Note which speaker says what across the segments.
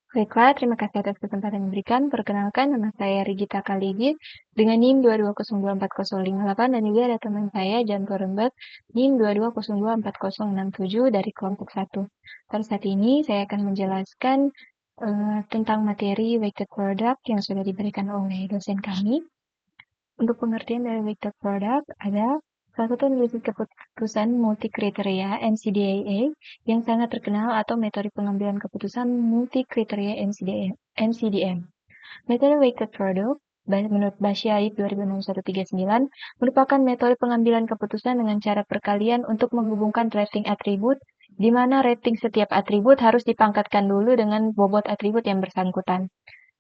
Speaker 1: Baiklah, terima kasih atas kesempatan yang diberikan. Perkenalkan, nama saya Rigita Kaligi dengan NIM 2202408 dan juga ada teman saya Janto Rembet NIM 2202407 dari kelompok 1. Pada saat ini saya akan menjelaskan tentang materi weighted product yang sudah diberikan oleh dosen kami. Untuk pengertian dari weighted product ada salah satu analisis keputusan multi kriteria MCDAA yang sangat terkenal atau metode pengambilan keputusan multi kriteria MCDM. Metode weighted product menurut Basyaib 206139 merupakan metode pengambilan keputusan dengan cara perkalian untuk menghubungkan rating atribut di mana rating setiap atribut harus dipangkatkan dulu dengan bobot atribut yang bersangkutan.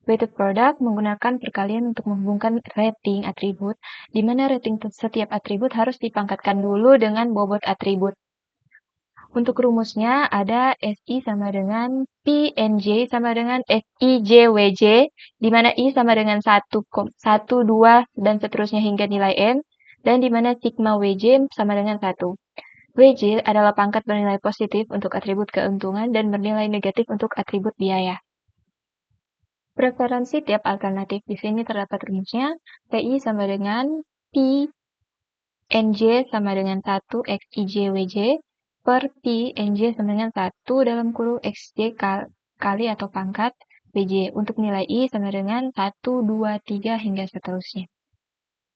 Speaker 1: Weighted product menggunakan perkalian untuk menghubungkan rating atribut, di mana rating setiap atribut harus dipangkatkan dulu dengan bobot atribut. Untuk rumusnya ada SI sama dengan PNJ sama dengan FIJWJ, di mana I sama dengan 1, 2, dan seterusnya hingga nilai N, dan di mana sigma WJ sama dengan 1. WJ adalah pangkat bernilai positif untuk atribut keuntungan dan bernilai negatif untuk atribut biaya. Preferensi tiap alternatif di sini terdapat rumusnya. PI sama dengan P NJ sama dengan 1 XIJWJ per P NJ sama dengan 1 dalam kurung XJ kali atau pangkat WJ. Untuk nilai I sama dengan 1, 2, 3 hingga seterusnya.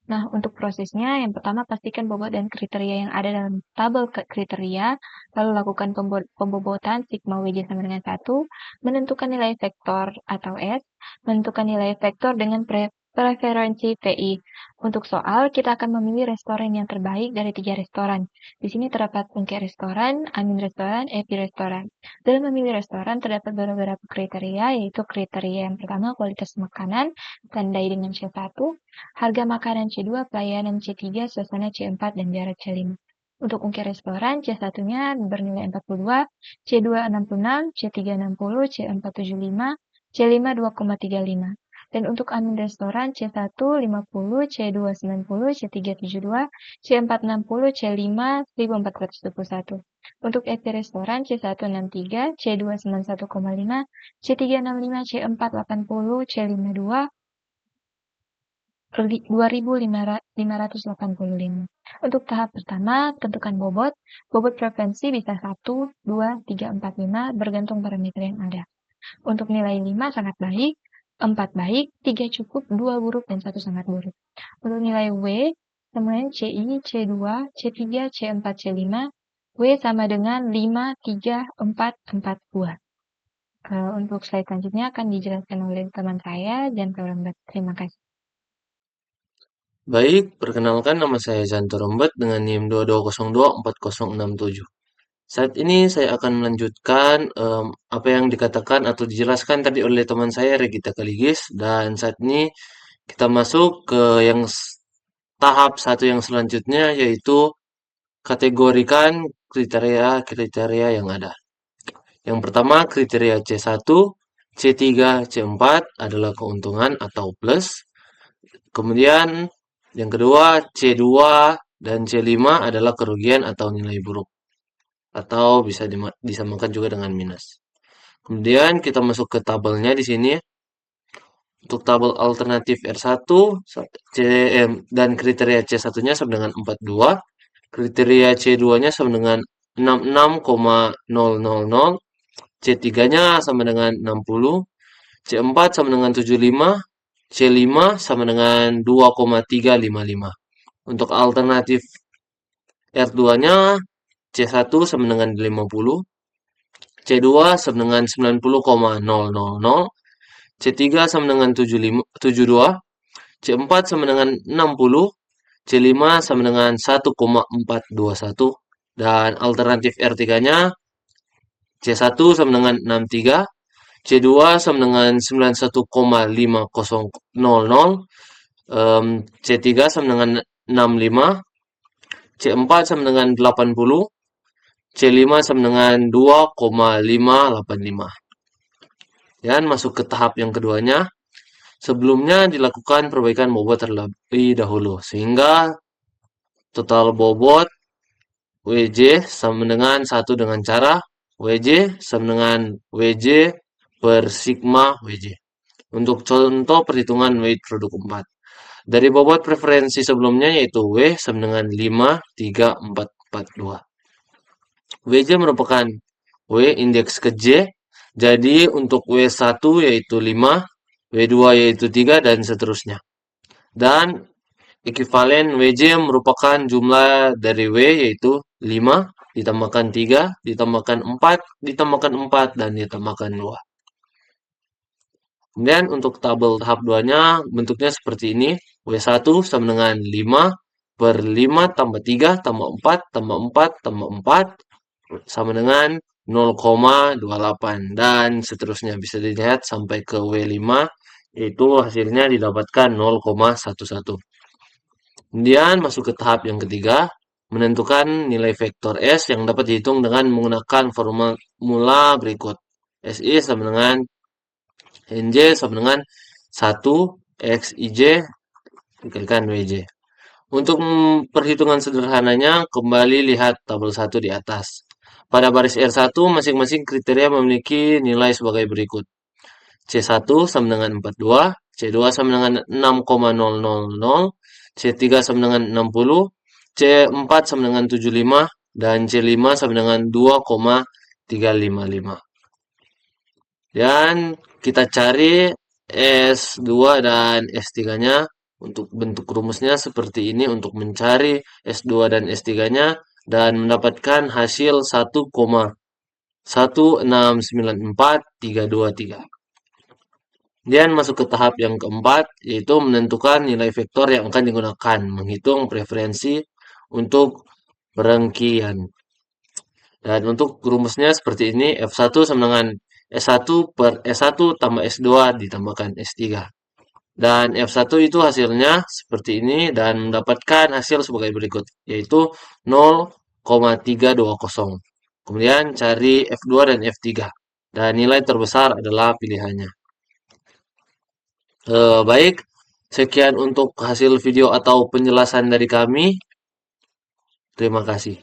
Speaker 1: Nah, untuk prosesnya, yang pertama pastikan bobot dan kriteria yang ada dalam tabel kriteria, lalu lakukan pembobotan sigma WJ sama dengan 1, menentukan nilai vektor atau S, menentukan nilai vektor dengan preferensi PI. Untuk soal, kita akan memilih restoran yang terbaik dari 3 restoran. Di sini terdapat ungkit restoran, amin restoran, epi restoran. Dalam memilih restoran, terdapat beberapa kriteria, yaitu kriteria yang pertama, kualitas makanan, tandai dengan C1, harga makanan C2, pelayanan C3, suasana C4, dan jarak C5. Untuk ungkit restoran, C1-nya bernilai 42, C2 66, C3 60, C4 75, C5 2,35. Dan untuk amin restoran C1 50, C2 90, C3 72, C4 60, C5 1421. Untuk EP restoran C1 63, C2 91,5, C3 65, C4 80, C5 2, 2585. Untuk tahap pertama, tentukan bobot. Bobot preferensi bisa 1, 2, 3, 4, 5, bergantung parameter yang ada. Untuk nilai 5 sangat baik, 4 baik, 3 cukup, 2 buruk, dan 1 sangat buruk. Untuk nilai W, sama dengan CI, C2, C3, C4, C5, W sama dengan 5, 3, 4, 4, 2. Untuk slide selanjutnya akan dijelaskan oleh teman saya, dan terima kasih.
Speaker 2: Baik, perkenalkan nama saya Janto Rembet dengan NIM 22024067. Saat ini saya akan melanjutkan apa yang dikatakan atau dijelaskan tadi oleh teman saya Regita Kaligis, dan saat ini kita masuk ke tahap satu yang selanjutnya, yaitu kategorikan kriteria-kriteria yang ada. Yang pertama, kriteria C1, C3, C4 adalah keuntungan atau plus. Kemudian yang kedua, C2 dan C5 adalah kerugian atau nilai buruk. Atau bisa disamakan juga dengan minus. Kemudian kita masuk ke tabelnya di sini. Untuk tabel alternatif R1 dan kriteria C1-nya sama dengan 42, kriteria C2-nya sama dengan 66,000, C3-nya sama dengan 60, C4 sama dengan 75, C5 sama dengan 2,355. Untuk alternatif R2-nya C1 sama dengan 50, C2 sama dengan 90,000, C3 sama dengan 72, C4 sama dengan 60, C5 sama dengan 1,421, dan alternatif R3-nya C1 sama dengan 63, C2 sama dengan 91,500, C3 sama dengan 65, C4 sama dengan 80, C5 sama dengan 2,585. Dan masuk ke tahap yang keduanya. Sebelumnya dilakukan perbaikan bobot terlebih dahulu, sehingga total bobot WJ sama dengan 1 dengan cara WJ sama dengan WJ per sigma WJ. Untuk contoh perhitungan weight produk 4. Dari bobot preferensi sebelumnya yaitu W sama dengan 5, 3, 4, 4, 2. WJ merupakan W indeks ke J. Jadi untuk W1 yaitu 5, W2 yaitu 3, dan seterusnya. Dan ekuivalen WJ merupakan jumlah dari W yaitu 5, ditambahkan 3, ditambahkan 4, ditambahkan 4, dan ditambahkan 2. Kemudian untuk tabel tahap 2-nya bentuknya seperti ini. W1 sama dengan 5 per 5 tambah 3 tambah 4 tambah 4 tambah 4 sama dengan 0,28 dan seterusnya. Bisa dilihat sampai ke W5 yaitu hasilnya didapatkan 0,11. Kemudian masuk ke tahap yang ketiga, menentukan nilai vektor S yang dapat dihitung dengan menggunakan formula berikut. SI sama dengan NJ sama dengan 1 XIJ dikalikan WJ. Untuk perhitungan sederhananya, kembali lihat tabel 1 di atas. Pada baris R1, masing-masing kriteria memiliki nilai sebagai berikut. C1 sama dengan 42, C2 sama dengan 6,000, C3 sama dengan 60, C4 sama dengan 75, dan C5 sama dengan 2,355. Dan kita cari S2 dan S3-nya. Untuk bentuk rumusnya seperti ini untuk mencari S2 dan S3-nya dan mendapatkan hasil 1,1694323. Kemudian masuk ke tahap yang keempat, yaitu menentukan nilai vektor yang akan digunakan, menghitung preferensi untuk perengkian. Dan untuk rumusnya seperti ini, F1 sama dengan S1 per S1 tambah S2 ditambahkan S3. Dan F1 itu hasilnya seperti ini dan mendapatkan hasil sebagai berikut, yaitu 0,320. Kemudian cari F2 dan F3. Dan nilai terbesar adalah pilihannya. Baik, sekian untuk hasil video atau penjelasan dari kami. Terima kasih.